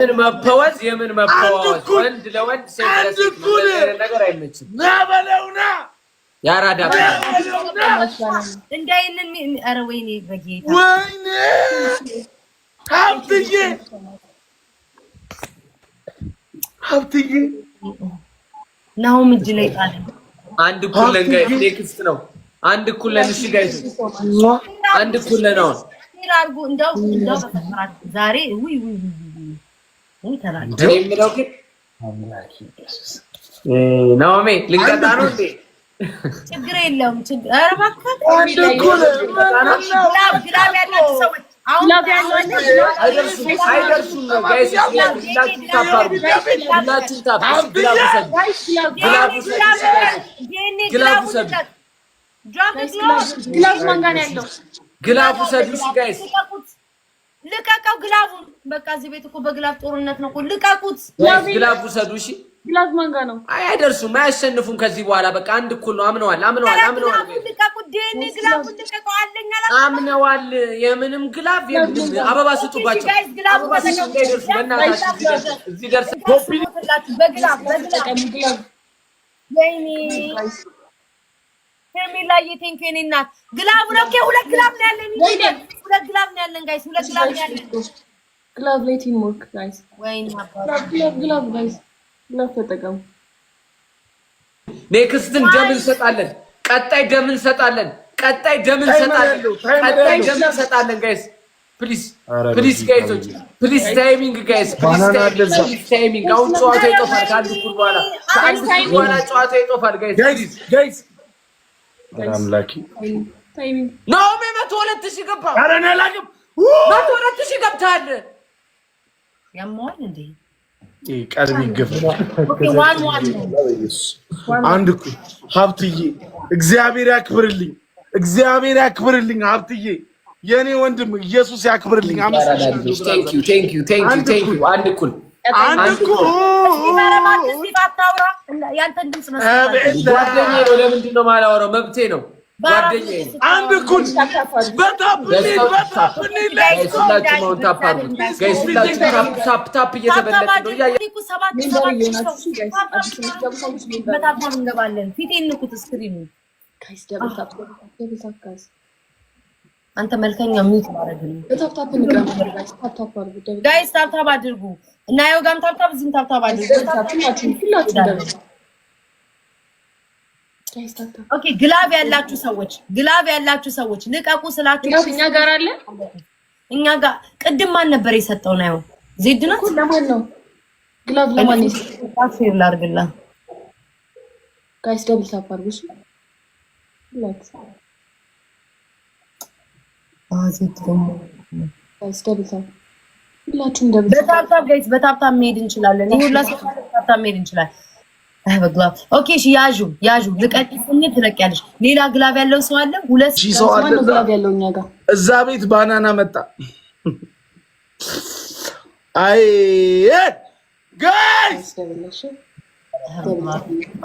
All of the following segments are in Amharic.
ምን መፈወዝ የምን መፈወዝ ወንድ ለወንድ ሴት ለሴት ነገር አይመችም። ናበለውና ያራዳ እንዳይነን ኧረ ወይኔ በጌታ ወይኔ ሀብትዬ ናው እጅ ላይ ጣለ። አንድ ኩለን ጋይስ ኔክስት ነው። አንድ ኩለን እሺ ጋይስ አንድ ኩለን ነው። ይራርጉ እንደው በፈራክ ዛሬ ውይ ተላል የሚለው ግን አምላኪ ኢየሱስ ናኦሚ ልንቀጣ ነው እንዴ? ችግር የለውም። ኧረ እባክህ አንድ ኩለን ግላብ ያላችሁ ሰዎች አሁን አይደርሱም ነው ጋይስ ሁላችሁ ታፓሩ ሁላችሁ ታፓሩ ግላቡ ሰዱ ግላቡ ማንጋን ያለው ግላቡ ሰዱሽ ጋይስ ልቀቀው ግላቡን። በቃ እዚህ ቤት እኮ በግላብ ጦርነት ነው እኮ ልቀቁት። ግላቡ ሰዱሽ ግላብ ማንጋ ነው። አይደርሱም አያሸንፉም ከዚህ በኋላ በቃ አንድ እኩል ነው። አምነዋል ልቀቁት። ዴኒ ግላቡን ልቀቀው አለኝ አምነዋል። የምንም ግላብ የምንም አበባ ስጡባቸው። አበባ ስጡ እንዳይደርሱ በእናታችሁ እዚህ ደርሰ በግላብ ወይኔ ሄርሜላ የቴንክ የኔ እናት ግላቡ ነው። ሁለት ግላብ ነው ያለን። ሁለት ግላብ ነው ያለን ጋይስ። ሁለት ግላብ ነው ያለን። ግላብ ላይ ቲም ወርክ ጋይስ። ወይኔ ግላብ ጋይስ ግላብ ተጠቀሙ። ኔክስትን ደም እንሰጣለን። ቀጣይ ደም እንሰጣለን። ቀጣይ ደም እንሰጣለን ጋይስ። ፕሊዝ ጋይሶች ፕሊዝ ታይሚንግ ጋይስ ፕሊዝ ታይሚንግ። አሁን ጨዋታ ይጦፋል። ከአንድ እኩል በኋላ ጨዋታ ይጦፋል ጋይስ አምላኪ ናኦሚ 102,000 ገባ። ኧረ እኔ አላውቅም። 102,000 ገብተሃል። ያሟል እንዴ ቀልብ ይገፋል። አንድ እኮ ሀብትዬ እግዚአብሔር ያክብርልኝ፣ እግዚአብሔር ያክብርልኝ። ሀብትዬ የኔ ወንድም ኢየሱስ ያክብርልኝ። አመሰግናለሁ። ቴንክ ዩ አንድ እኩል ያንተን ድምፅ ጓደኛዬ ነው። ለምንድን ነው የማላወራው? መብቴ ነው። ጓደኛዬ አንድ እኩል በጣም ታፕ እየተበለጠ ነው። እንገባለን። ፊቴን ንኩት ስክሪኑ። አንተ መልከኛ ሚት ማድረግ ነው። ጋይስ ታፕታፕ አድርጉ እና ያውጋም ታፕታፕ እዚህም ታፕታፕ አድርጉ። ኦኬ ግላብ ያላችሁ ሰዎች ልቀቁ ስላችሁ እኛ ጋር አለ። እኛ ጋር ቅድም ማን ነበር የሰጠው? ነው ዜድ ናት። ለማን ነው ግላብ? ለማን ነው ታፌር ላርግላ ጋይስ ደብል ታፕ አድርጉ። ዜድ ደግሞ ጋይስ ደብል ታፕ ሁላችሁም ደብል በታፕታፕ ጋይስ በታፕታፕ መሄድ እንችላለን። ሁላችሁ በታፕታፕ መሄድ እንችላለን። በግላብ ኦኬ። እሺ ያዡ ልቀቂ ስንት ትለቂያለሽ። ሌላ ግላብ ያለው ሰው አለ? ሁለት ሰው አለ ግላብ ያለው እኛ ጋር እዛ ቤት ባናና መጣ። አይ ጋይስ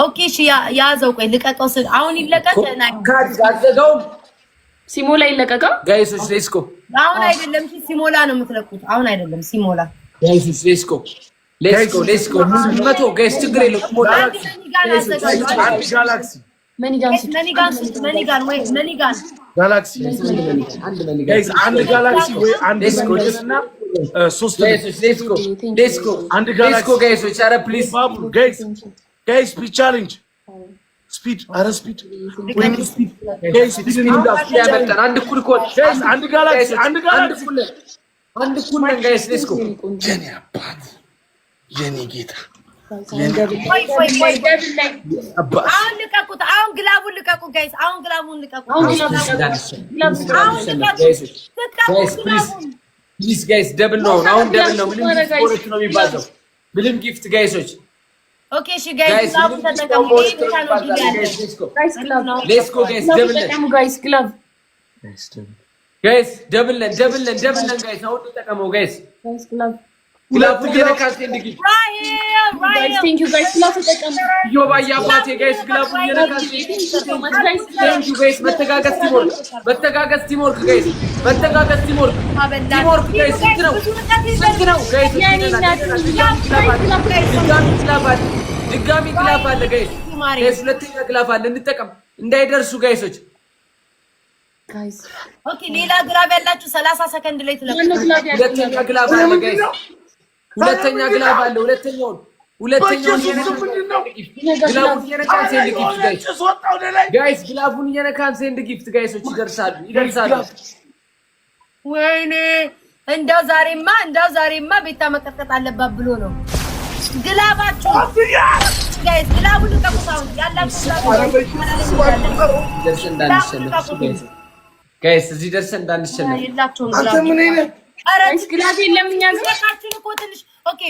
ኦኬ። እሺ ያዘው። ቆይ ልቀቀው። አሁን ይለቀቅ እና ካዘጋው ሲሞላ ይለቀቃል ጋይሶች። ሌስኮ አሁን አይደለም ሲሞላ ነው የምትለቁት። አሁን አይደለም ሲሞላ ጋይሶች። ሌስኮ መቶ ጋይስ ችግር የለውም። ጋላክሲ ጋይስ አንድ ጋላክሲ ወይ አንድ እና ሶስት ሌስኮ አንድ ጋላክሲ ጋይሶች። ኧረ ፕሊዝ ጋይስ ስፒድ ቻሌንጅ ስፒድ ያመጣን አንድ እኩል እኮ አንድ ጋላክሲ አንድ እኩል ጋይስ። ሌስኮ የኔ አባት የኔ ጌታ አሁን ልቀቁት። አሁን ግላቡን ልቀቁ ጋይስ። አሁን ግላቡን ልቀቁ። ፕሊዝ ጋይስ ደብል ነው። አሁን ደብል ነው። ምንም ጊፍት ነው የሚባለው። ምንም ጊፍት ጋይሶች። ኦኬ እሺ ጋይስ ግላቡን ተጠቀሙ። ሌስኮ ጋይስ ደብል ነው ጋይስ። ግላብ ጋይስ ደብል ነው ጋይስ። አሁን ተጠቀመው ጋይስ። ግላብ ግላቡን እየነካስ እንድጊ guys, thank you guys. Love it. Yo, vaya, mate, guys. Glove, you know, guys. Thank you, guys. Batagagas Timor, guys. መተጋገዝ ቲምወርክ ጋይስ ስንት ነው ጋይስ ድጋሚ ግላፍ አለ ጋይስ ሁለተኛ ግላፍ አለ እንጠቀም እንዳይደርሱ ጋይሶች ኦኬ ሌላ ግላፍ ያላችሁ 30 ሰከንድ ላይ ትለቁ ሁለተኛ ግላፍ አለ ጋይስ ሁለተኛ ግላፍ አለ ሁለተኛውን ግላፉን እየነካን ሴንድ ጊፍት ጋይስ ግላፉን እየነካን ሴንድ ጊፍት ጋይሶች ይደርሳሉ ወይኔ እንደው ዛሬማ ቤታ መቀጥቀጥ አለባት ብሎ ነው ግላባችሁ ጋይስ ግላቡን ተቀቁሳው ያላችሁ ጋይስ እዚህ ደርሰን እንዳንሸነፍ ይላችሁ አራንስ ግላብ የለም እኛ ግላባችን እኮ ትንሽ ኦኬ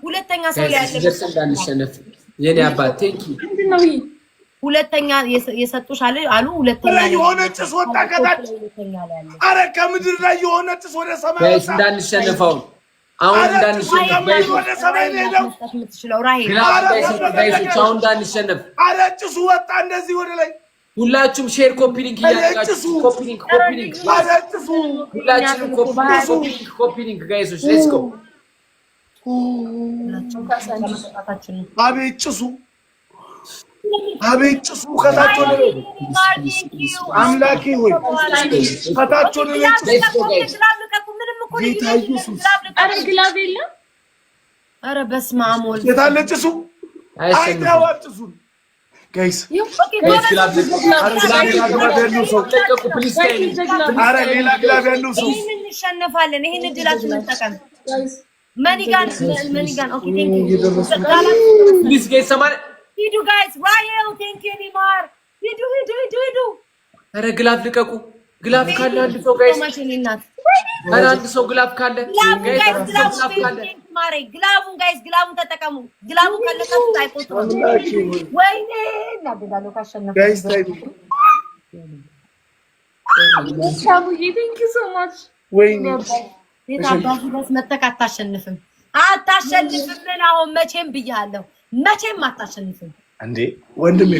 ሁለተኛ ሰው ላይ ያለ ደርሰን እንዳንሸነፍ የኔ አባት ቴንኪ ምንድነው ይሄ ሁለተኛ የሰጡሽ አሉ ሁለተኛ የሆነ ጭስ ወጣ ከታች አረ ከምድር ላይ የሆነ ጭስ ወደ ሰማይ ወጣ ጋይስ እንዳንሸነፈው አሁን እንዳንሸነፍ ጋይስ ወደ ሰማይ ነው የምትችለው ራሄል ጋይስ አሁን እንዳንሸነፍ አረ ጭሱ ወጣ እንደዚህ ወደ ላይ ሁላችሁም ሼር ኮፒ ሊንክ እያደረጋችሁ ኮፒ ሊንክ አረ ጭሱ ሁላችሁም ኮፒ ሊንክ ጋይሶች ሌትስ ጎ አቤት ጭሱ ከታች ወደ ላይ አምላኬ ወይ ከታች ወደ ላይ ጌታ ኢየሱስ አረ ግላብ የለም አረ በስመ አብ ወልድ የታለ ጭሱ አይታው ጭሱን ጋይስ አረ ሌላ ግላብ ያለው ሰው እንሸነፋለን ይሄን እድላችን እንጠቀም መኒጋን ኦኬ ቴንክ ዩ ፕሊዝ ጋይስ ሰማን ሂዱ ጋይስ ራየው ቴንክ ዩ ኒማር ሂዱ አረ ግላፍ ልቀቁ ግላፍ ካለ አንድ ሰው ጋይስ አረ አንድ ሰው ግላፍ ካለ ጋይስ ግላፍ ካለ ማሬ ግላቡን ተጠቀሙ ግላቡን ካለቀው አይቆጥሩ ወይኔ እናደዳለው ካሸነፈ ጋይስ ታይም ሻቡዬ ቴንክ ዩ ሶ ማች ወይኔ የታባቱ ድረስ መተክ አታሸንፍም አሁን መቼም ብያለሁ መቼም አታሸንፍም እንዴ ወንድሜ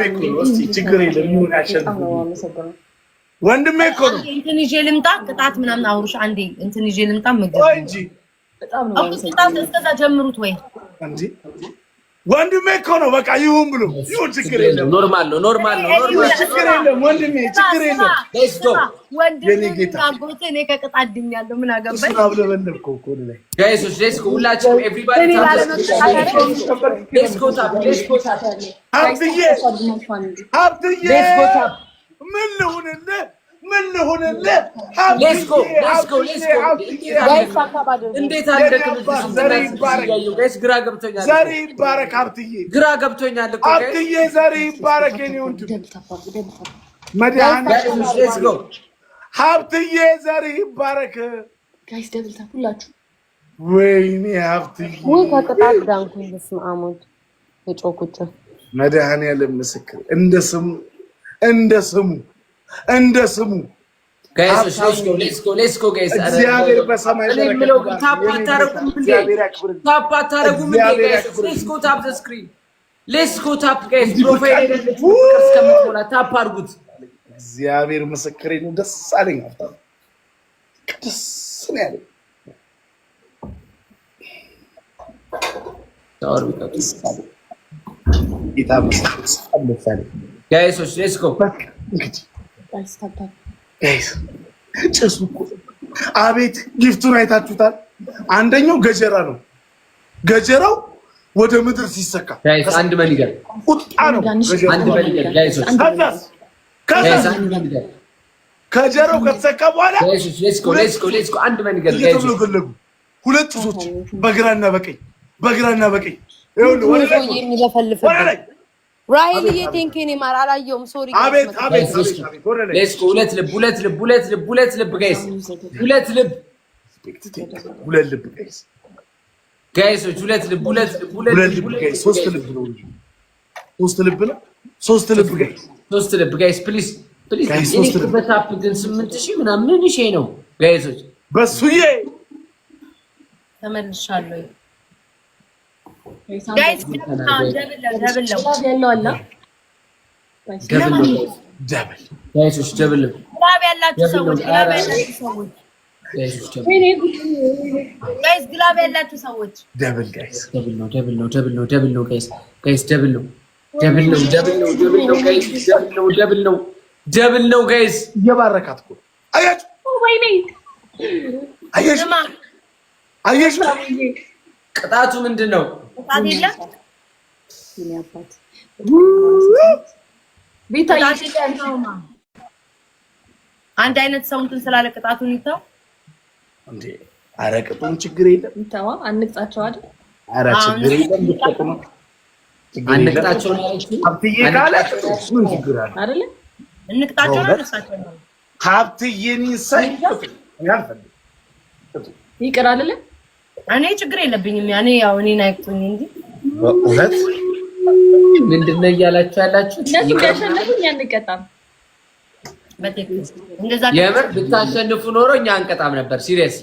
እኮ እስቲ ችግር የለም ይሁን ያሸንፍ ወንድሜ እኮ ነው እንትን ይዤ ልምጣ ቅጣት ምናምን አውሩሽ አንዴ እንትን ይዤ ልምጣ ምግብ እንጂ በጣም ነው ቅጣት እስከዛ ጀምሩት ወይ እንጂ ወንድሜ እኮ ነው በቃ ይሁን ብሎ ይሁን ችግር የለም ኖርማል ነው ችግር የለም ወንድሜ ችግር የለም ሌትስ ጎ የኔ ጌታ አጎቴ እኔ ከቅጣት ድኛለሁ ምን አገባኝ አብለበለብኩ እኮ ላይ ጋይሶች ሌትስ ጎ ሁላችሁም ኤቭሪባዲ ሌትስ ጎ ታፕ ሀብትዬ ምን ልሁንልህ ሌትስ ጎ እንዴት አልደክም ጋይስ ግራ ገብቶኛል ዘሪ ይባረክ ሀብትዬ ግራ ገብቶኛል እኮ ሀብትዬ ዘሪ ይባረክ የኔ ወንድም መድኃኒዓለም ሌትስ ጎ ሀብትዬ ዘሪ ይባረክ ጋይስ ደብል ታፕ ሁላችሁ ወይኔ ሀብትዬ ወይ ከቅጣት ዳንኩኝ በስመ አብ ወልድ የጮኩት መድኃኒዓለም ምስክር እንደ ስሙ ጋይስ ሌትስ ጎ ጋይስ እግዚአብሔር በሰማይ እኔ የምለው ግን ታፕ አታረጉም እንዴ ጋይስ ሌትስ ጎ ታፕ ዘ ስክሪን ሌትስ ጎ ታፕ ጋይስ ፕሮፋይል አይደለም እስከምትሞላ ታፕ አድርጉት እግዚአብሔር ምስክሬ ነው ደስ አለኝ ደስ ነው ያለኝ ጌታ ምስክር ጋይሶች ሌትስ ጎ ጋይስ ታፕ ጋይስ ጭሱ እኮ አቤት ጊፍቱን አይታችሁታል አንደኛው ገጀራ ነው ገጀራው ወደ ምድር ሲሰካ ጋይስ አንድ መንገር ቁጣ ነው አንድ መንገር ጋይሶች ከዛስ ከጀራው ከተሰካ በኋላ ጋይሶች ሌትስ ጎ አንድ መንገር ጋይሶች ሁለት ጭሶች በግራና በቀኝ ይኸውልህ ወደ ላይ ራሄል ቴንክ ዩ ኒማር አላየሁም ሶሪ አቤት ሌትስ ጎ ሁለት ልብ ጋይስ ሁለት ልብ ጋይሶች ሁለት ልብ ጋይስ ሶስት ልብ ጋይስ ፕሊዝ እኔ በታፕ ግን 8000 ምናምን ሺህ ነው ጋይሶች በሱዬ ተመልሻለሁ ጋይስ ደብል ጋይሶች ደብል ግላብ ያላችሁ ሰዎች ጋይስ ግላብ ያላችሁ ሰዎች ደብል ጋይስ ደብል ነው ጋይስ እየባረካት እኮ አያችሁ። ወይኔ አየሽ ቅጣቱ ምንድን ነው? ቅጣት የለም። አንድ አይነት ሰው እንትን ስላለ ቅጣቱን ይተው እንዴ? ኧረ ቅጡን ችግር የለም ይተዋ። አንቅጣቸው አይደል? ኧረ ችግር የለም ብትቀጥሉ አንቅጣቸው ሀብትዬ ካለ ምን ችግር አለ አይደል? እንቅጣቸው ነው እነሳቸው ነው ሀብትዬን ይሳይ ያልፈልግ ይቅር አይደል? እኔ ችግር የለብኝም። ያኔ ያው እኔን አይቁኝ እንጂ በእውነት ምንድነው እያላችሁ ያላችሁት? እነሱ ያሸነፉ እኛ አንቀጣም። እንደዛ የምር ብታሸንፉ ኖሮ እኛ አንቀጣም ነበር። ሲሪየስ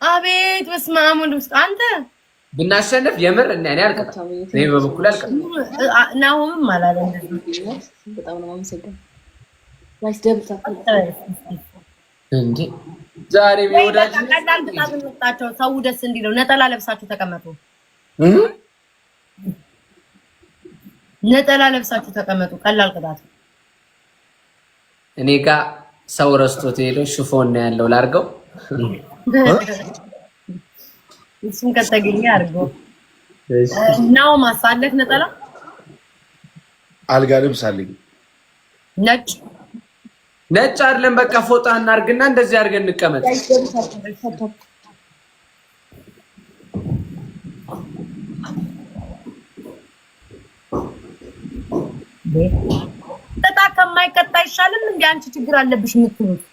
አቤት በስመ አብ ወልድ አንተ ብናሸንፍ የምር እኔ አልቀጣም። እኔ በበኩል አልቀጣም። ናሆምም አላለም እንደዚህ። በጣም ነው የማመሰግነው። ጋይስ ደብታ እንዴ ዛሬ ወዳጅ ቀላል ቅጣት እንቅጣቸው። ሰው ደስ እንዲለው ነጠላ ለብሳችሁ ተቀመጡ። ነጠላ ለብሳችሁ ተቀመጡ። ቀላል ቅጣት። እኔ ጋር ሰው ረስቶት ሄዶ ሽፎን ነው ያለው ላርገው። እሱም ከተገኘ አድርገው። ናው ማሳለክ ነጠላ አልጋ ልብስ አለኝ። ነጭ አይደለም። በቃ ፎጣ እናርግና እንደዚህ አድርገን እንቀመጥ። ተጣ ከማይቀጣ አይሻልም እንዴ? አንቺ ችግር አለብሽ የምትሉት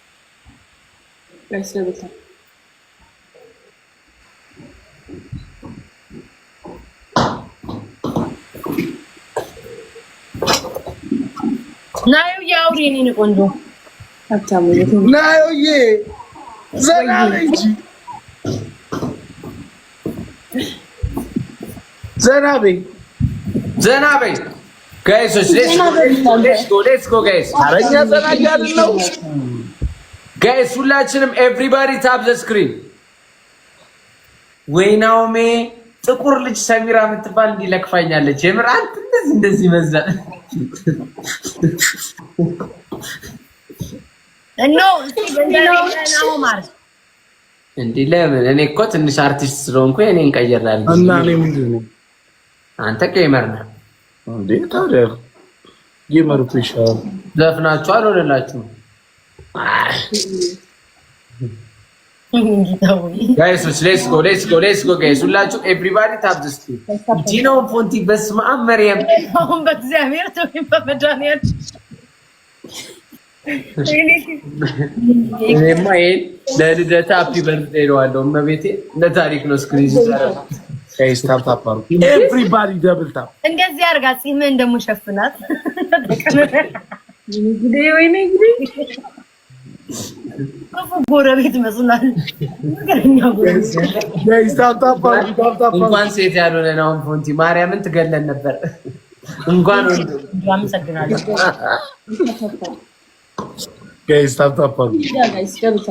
ናዩ ያውሪ እኔን ቆንጆ ናዩዬ ዘና በይ እንጂ ዘና በይ ጋይሶች። ሌትስ ጎ ጋይስ። አረኛ ዘና እያልን ነው ጋይስ። ሁላችንም ኤቭሪባዲ ታፕ ዘ ስክሪን። ወይናውሜ ጥቁር ልጅ ሰሚራ የምትባል እንዲለክፋኛለች። የምር አንተ እንደዚህ መዛል እንዴ? ለምን? እኔ እኮ ትንሽ አርቲስት ስለሆንኩ እኔን ቀየራለሁ። እና እኔ ምንድን ነው? አንተ ጌመር ነህ እንዴ? ታዲያ ጌመር እኮ ይሻላል። ዘፍናችሁ አልሆነላችሁም ጋይሶች። ሌትስ ጎ ጋይስ። ሁላችሁ ኤቭሪባዲ ታፕ ዘ ስክሪን። ጂኖ ፎንቲ በስመ አብ መርያም አሁን በእግዚአብሔር ተወኝ በመድኃኒዓለም እኔማ ይሄን ለልደታ ሃፒ በርዝዴይ እለዋለሁ። እመቤቴ ለታሪክ ነው። ስክሪን ይዘራል ጋይስ ታፕ ታፕ አድርጉ። ኤቭሪባዲ ደብል ታፕ። እንደዚህ አድርጋ ፂምህን እንደምሸፍናት ወይኔ ክፉ ጎረቤት መስሏል። ጋይስ ታፕ ታፕ አድርጉ። እንኳን ሴት ያልሆነ ነው ፎንቲ ማርያምን ትገለን ነበር። እንኳን ወንድ። አመሰግናለሁ ጋይስ ታፕ ታፕ አድርጉ። ጋይስ ደብታ